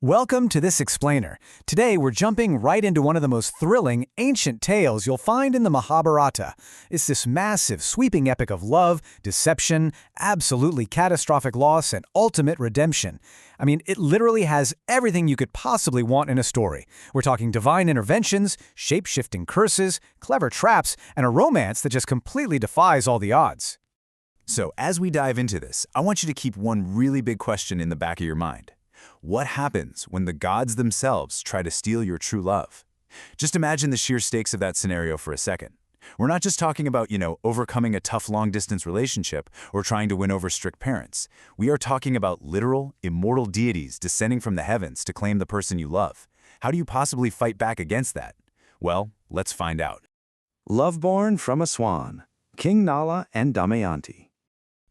Welcome to this explainer. Today we're jumping right into one of the most thrilling, ancient tales you'll find in the Mahabharata. It's this massive, sweeping epic of love, deception, absolutely catastrophic loss, and ultimate redemption. I mean, it literally has everything you could possibly want in a story. We're talking divine interventions, shape-shifting curses, clever traps, and a romance that just completely defies all the odds. So as we dive into this, I want you to keep one really big question in the back of your mind. What happens when the gods themselves try to steal your true love? Just imagine the sheer stakes of that scenario for a second. We're not just talking about, overcoming a tough long-distance relationship or trying to win over strict parents. We are talking about literal, immortal deities descending from the heavens to claim the person you love. How do you possibly fight back against that? Well, let's find out. Love born from a swan, King Nala and Damayanti.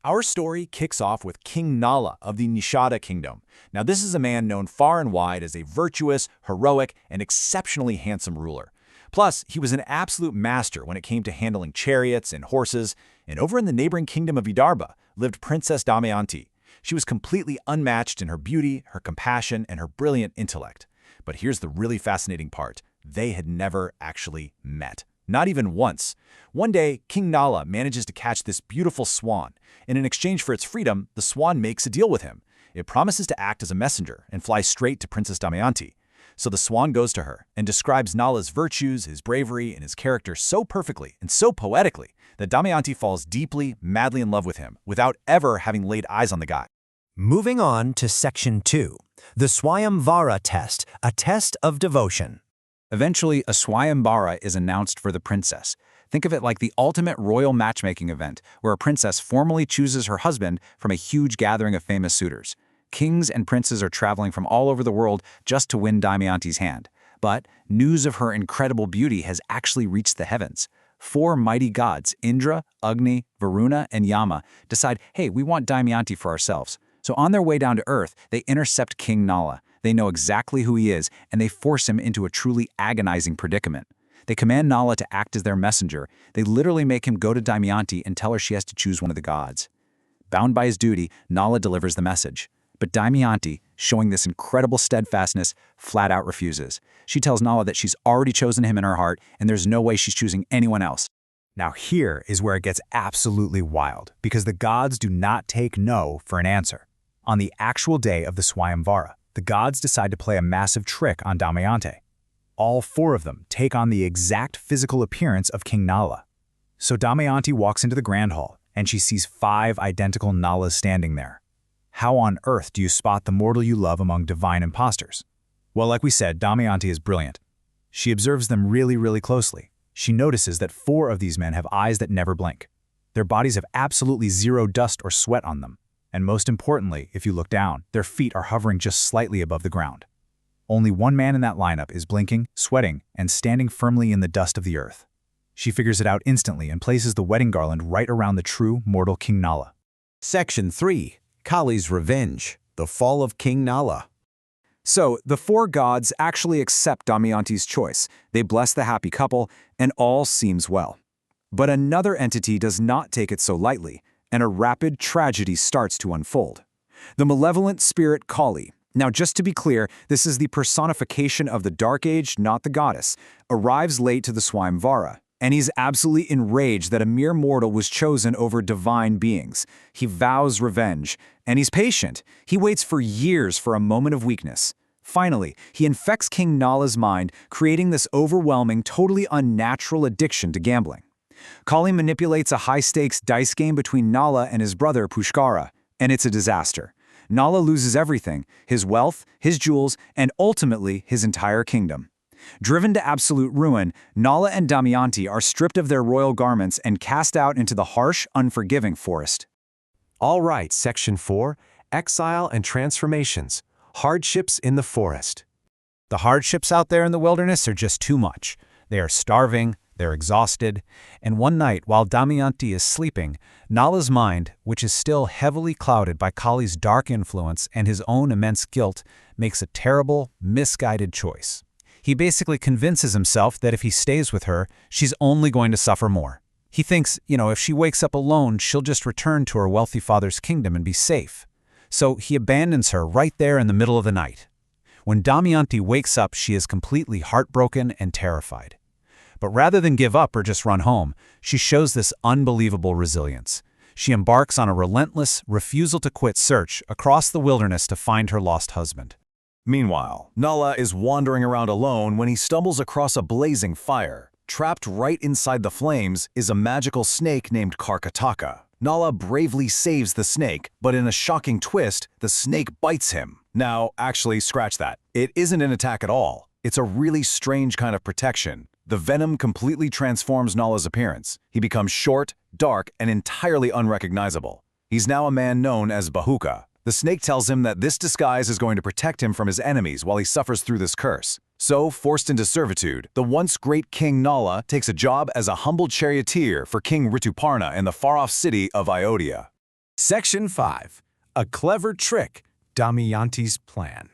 Our story kicks off with King Nala of the Nishada kingdom. Now, this is a man known far and wide as a virtuous, heroic, and exceptionally handsome ruler. Plus, he was an absolute master when it came to handling chariots and horses, and over in the neighboring kingdom of Vidarbha lived Princess Damayanti. She was completely unmatched in her beauty, her compassion, and her brilliant intellect. But here's the really fascinating part. They had never actually met. Not even once. One day, King Nala manages to catch this beautiful swan, and in exchange for its freedom, the swan makes a deal with him. It promises to act as a messenger and fly straight to Princess Damayanti. So the swan goes to her and describes Nala's virtues, his bravery, and his character so perfectly and so poetically that Damayanti falls deeply, madly in love with him without ever having laid eyes on the guy. Moving on to Section 2, the Swayamvara test, a test of devotion. Eventually, a Swayamvara is announced for the princess. Think of it like the ultimate royal matchmaking event, where a princess formally chooses her husband from a huge gathering of famous suitors. Kings and princes are traveling from all over the world just to win Damayanti's hand. But news of her incredible beauty has actually reached the heavens. 4 mighty gods, Indra, Agni, Varuna, and Yama, decide, hey, we want Damayanti for ourselves. So on their way down to Earth, they intercept King Nala. They know exactly who he is, and they force him into a truly agonizing predicament. They command Nala to act as their messenger. They literally make him go to Damayanti and tell her she has to choose one of the gods. Bound by his duty, Nala delivers the message. But Damayanti, showing this incredible steadfastness, flat out refuses. She tells Nala that she's already chosen him in her heart, and there's no way she's choosing anyone else. Now here is where it gets absolutely wild, because the gods do not take no for an answer. On the actual day of the Swayamvara, the gods decide to play a massive trick on Damayanti. All 4 of them take on the exact physical appearance of King Nala. So Damayanti walks into the grand hall, and she sees 5 identical Nalas standing there. How on earth do you spot the mortal you love among divine imposters? Well, like we said, Damayanti is brilliant. She observes them really closely. She notices that 4 of these men have eyes that never blink. Their bodies have absolutely zero dust or sweat on them. And most importantly, if you look down, their feet are hovering just slightly above the ground. Only one man in that lineup is blinking, sweating, and standing firmly in the dust of the earth. She figures it out instantly and places the wedding garland right around the true mortal King Nala. Section 3, Kali's Revenge, the Fall of King Nala. So, the 4 gods actually accept Damayanti's choice. They bless the happy couple, and all seems well. But another entity does not take it so lightly, and a rapid tragedy starts to unfold. The malevolent spirit Kali. Now, just to be clear, this is the personification of the Dark Age, not the goddess, arrives late to the Swayamvara, and he's absolutely enraged that a mere mortal was chosen over divine beings. He vows revenge, and he's patient. He waits for years for a moment of weakness. Finally, he infects King Nala's mind, creating this overwhelming, totally unnatural addiction to gambling. Kali manipulates a high-stakes dice game between Nala and his brother Pushkara, and it's a disaster. Nala loses everything, his wealth, his jewels, and ultimately his entire kingdom. Driven to absolute ruin, Nala and Damayanti are stripped of their royal garments and cast out into the harsh, unforgiving forest. All right, Section 4, Exile and Transformations, Hardships in the Forest. The hardships out there in the wilderness are just too much. They are starving, they're exhausted, and one night while Damayanti is sleeping, Nala's mind, which is still heavily clouded by Kali's dark influence and his own immense guilt, makes a terrible, misguided choice. He basically convinces himself that if he stays with her, she's only going to suffer more. He thinks, if she wakes up alone, she'll just return to her wealthy father's kingdom and be safe. So he abandons her right there in the middle of the night. When Damayanti wakes up, she is completely heartbroken and terrified. But rather than give up or just run home, she shows this unbelievable resilience. She embarks on a relentless, refusal-to-quit search across the wilderness to find her lost husband. Meanwhile, Nala is wandering around alone when he stumbles across a blazing fire. Trapped right inside the flames is a magical snake named Karkataka. Nala bravely saves the snake, but in a shocking twist, the snake bites him. Now, actually, scratch that. It isn't an attack at all. It's a really strange kind of protection. The venom completely transforms Nala's appearance. He becomes short, dark, and entirely unrecognizable. He's now a man known as Bahuka. The snake tells him that this disguise is going to protect him from his enemies while he suffers through this curse. So, forced into servitude, the once great King Nala takes a job as a humble charioteer for King Rituparna in the far-off city of Ayodhya. Section 5. A clever trick, Damayanti's plan.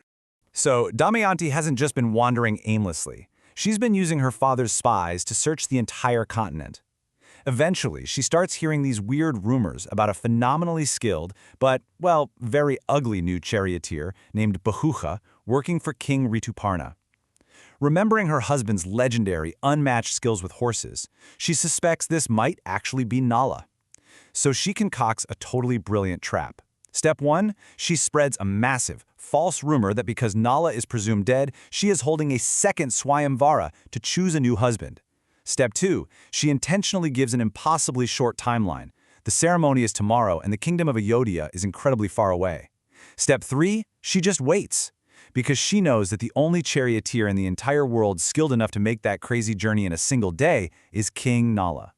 So, Damayanti hasn't just been wandering aimlessly. She's been using her father's spies to search the entire continent. Eventually, she starts hearing these weird rumors about a phenomenally skilled, but, well, very ugly new charioteer named Bahuka working for King Rituparna. Remembering her husband's legendary, unmatched skills with horses, she suspects this might actually be Nala. So she concocts a totally brilliant trap. Step 1, she spreads a massive, false rumor that because Nala is presumed dead, she is holding a second Swayamvara to choose a new husband. Step 2, she intentionally gives an impossibly short timeline. The ceremony is tomorrow and the kingdom of Ayodhya is incredibly far away. Step 3, she just waits. Because she knows that the only charioteer in the entire world skilled enough to make that crazy journey in a single day is King Nala.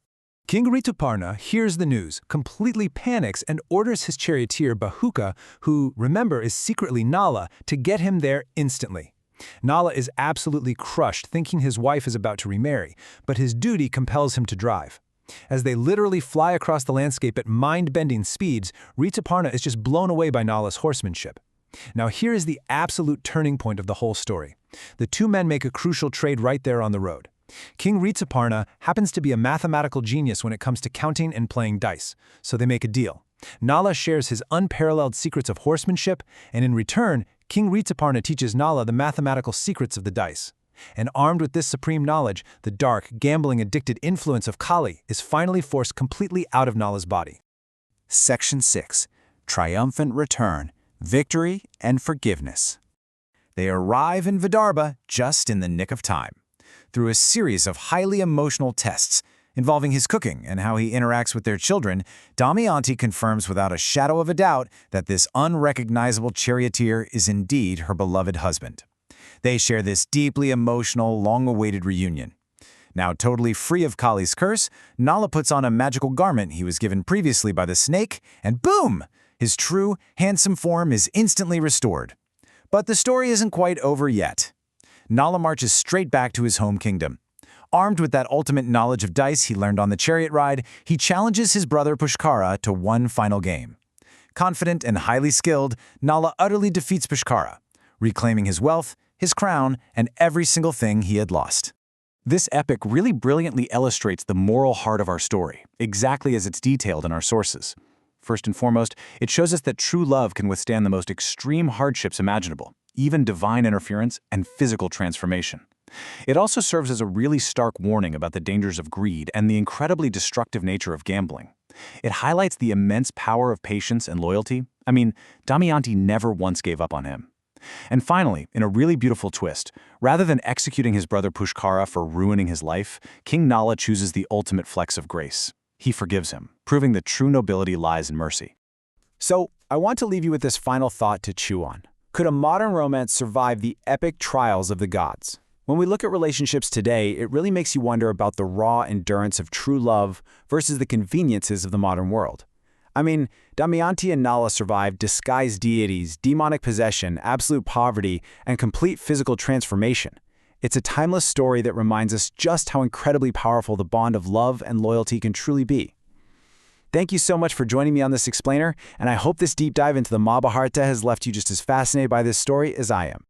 King Rituparna hears the news, completely panics, and orders his charioteer Bahuka, who, remember, is secretly Nala, to get him there instantly. Nala is absolutely crushed, thinking his wife is about to remarry, but his duty compels him to drive. As they literally fly across the landscape at mind-bending speeds, Rituparna is just blown away by Nala's horsemanship. Now here is the absolute turning point of the whole story. The two men make a crucial trade right there on the road. King Rituparna happens to be a mathematical genius when it comes to counting and playing dice, so they make a deal. Nala shares his unparalleled secrets of horsemanship, and in return, King Rituparna teaches Nala the mathematical secrets of the dice. And armed with this supreme knowledge, the dark, gambling-addicted influence of Kali is finally forced completely out of Nala's body. Section 6. Triumphant Return, Victory and Forgiveness. They arrive in Vidarbha just in the nick of time. Through a series of highly emotional tests involving his cooking and how he interacts with their children, Damayanti confirms without a shadow of a doubt that this unrecognizable charioteer is indeed her beloved husband. They share this deeply emotional, long-awaited reunion. Now totally free of Kali's curse, Nala puts on a magical garment he was given previously by the snake, and boom! His true, handsome form is instantly restored. But the story isn't quite over yet. Nala marches straight back to his home kingdom. Armed with that ultimate knowledge of dice he learned on the chariot ride, he challenges his brother Pushkara to one final game. Confident and highly skilled, Nala utterly defeats Pushkara, reclaiming his wealth, his crown, and every single thing he had lost. This epic really brilliantly illustrates the moral heart of our story, exactly as it's detailed in our sources. First and foremost, it shows us that true love can withstand the most extreme hardships imaginable, even divine interference and physical transformation. It also serves as a really stark warning about the dangers of greed and the incredibly destructive nature of gambling. It highlights the immense power of patience and loyalty. I mean, Damayanti never once gave up on him. And finally, in a really beautiful twist, rather than executing his brother Pushkara for ruining his life, King Nala chooses the ultimate flex of grace. He forgives him, proving that true nobility lies in mercy. So, I want to leave you with this final thought to chew on. Could a modern romance survive the epic trials of the gods? When we look at relationships today, it really makes you wonder about the raw endurance of true love versus the conveniences of the modern world. I mean, Damayanti and Nala survived disguised deities, demonic possession, absolute poverty, and complete physical transformation. It's a timeless story that reminds us just how incredibly powerful the bond of love and loyalty can truly be. Thank you so much for joining me on this explainer, and I hope this deep dive into the Mahabharata has left you just as fascinated by this story as I am.